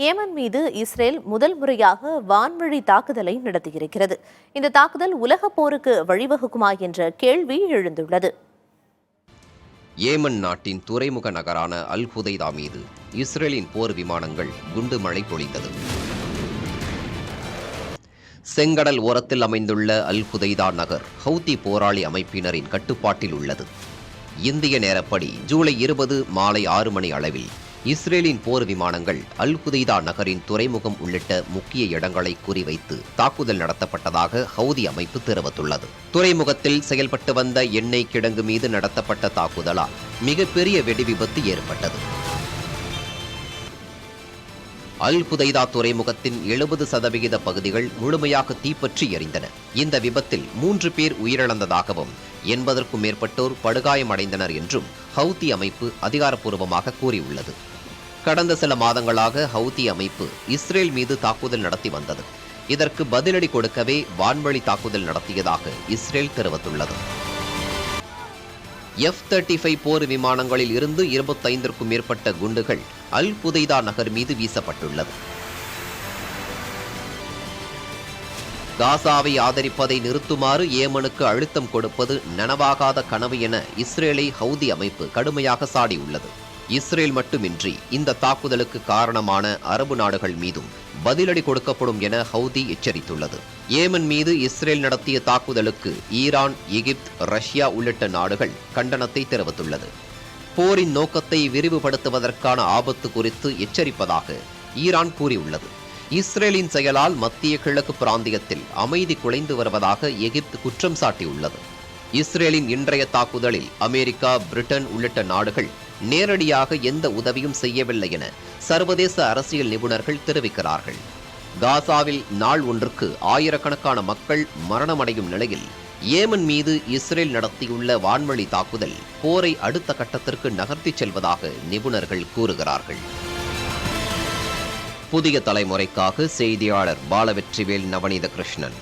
Yemen மீது Israel முதல் முறையாக வான்வழி தாக்குதலை நடத்தியிருக்கிறது. இந்த தாக்குதல் உலகப் போருக்கு வழிவகுக்குமா என்ற கேள்வி எழுந்துள்ளது. ஏமன் நாட்டின் துறைமுக நகரான அல் ஹுதைதா மீது இஸ்ரேலின் போர் விமானங்கள் குண்டு மழை பொழிந்தது. செங்கடல் ஓரத்தில் அமைந்துள்ள அல் ஹுதைதா நகர் ஹவுதி போராளி அமைப்பினரின் கட்டுப்பாட்டில் உள்ளது. இந்திய நேரப்படி ஜூலை 20 மாலை 6 மணி அளவில் இஸ்ரேலின் போர் விமானங்கள் அல் ஹுதைதா நகரின் துறைமுகம் உள்ளிட்ட முக்கிய இடங்களை குறிவைத்து தாக்குதல் நடத்தப்பட்டதாக ஹவுதி அமைப்பு தெரிவித்துள்ளது. துறைமுகத்தில் செயல்பட்டு வந்த எண்ணெய் கிடங்கு மீது நடத்தப்பட்ட தாக்குதலால் மிகப்பெரிய வெடிவிபத்து ஏற்பட்டது. அல் ஹுதைதா துறைமுகத்தின் 70% பகுதிகள் முழுமையாக தீப்பற்றி எரிந்தன. இந்த விபத்தில் 3 பேர் உயிரிழந்ததாகவும் 80க்கும் மேற்பட்டோர் படுகாயமடைந்தனர் என்றும் ஹவுதி அமைப்பு அதிகாரப்பூர்வமாக கூறியுள்ளது. கடந்த சில மாதங்களாக ஹவுதி அமைப்பு இஸ்ரேல் மீது தாக்குதல் நடத்தி வந்தது. இதற்கு பதிலடி கொடுக்கவே வான்வழி தாக்குதல் நடத்தியதாக இஸ்ரேல் தெரிவித்துள்ளது. F-35 போர் விமானங்களில் இருந்து 25க்கும் மேற்பட்ட குண்டுகள் அல் ஹுதைதா நகர் மீது வீசப்பட்டுள்ளது. காசாவை ஆதரிப்பதை நிறுத்துமாறு ஏமனுக்கு அழுத்தம் கொடுப்பது நனவாகாத கனவு என இஸ்ரேலை ஹவுதி அமைப்பு கடுமையாக சாடியுள்ளது. இஸ்ரேல் மட்டுமின்றி இந்த தாக்குதலுக்கு காரணமான அரபு நாடுகள் மீதும் பதிலடி கொடுக்கப்படும் என ஹவுதி எச்சரித்துள்ளது. ஏமன் மீது இஸ்ரேல் நடத்திய தாக்குதலுக்கு ஈரான், எகிப்து, ரஷ்யா உள்ளிட்ட நாடுகள் கண்டனத்தை தெரிவித்துள்ளது. போரின் நோக்கத்தை விரிவுபடுத்துவதற்கான ஆபத்து குறித்து எச்சரிப்பதாக ஈரான் கூறியுள்ளது. இஸ்ரேலின் செயலால் மத்திய கிழக்கு பிராந்தியத்தில் அமைதி குலைந்து வருவதாக எகிப்து குற்றம் சாட்டியுள்ளது. இஸ்ரேலின் இன்றைய தாக்குதலில் அமெரிக்கா, பிரிட்டன் உள்ளிட்ட நாடுகள் நேரடியாக எந்த உதவியும் செய்யவில்லை என சர்வதேச அரசியல் நிபுணர்கள் தெரிவிக்கிறார்கள். காசாவில் நாள் ஒன்றுக்கு ஆயிரக்கணக்கான மக்கள் மரணமடையும் நிலையில் ஏமன் மீது இஸ்ரேல் நடத்தியுள்ள வான்வழி தாக்குதல் போரை அடுத்த கட்டத்திற்கு நகர்த்திச் செல்வதாக நிபுணர்கள் கூறுகிறார்கள். புதிய தலைமுறைக்காக செய்தியாளர் பாலவெற்றிவேல், நவநீத கிருஷ்ணன்.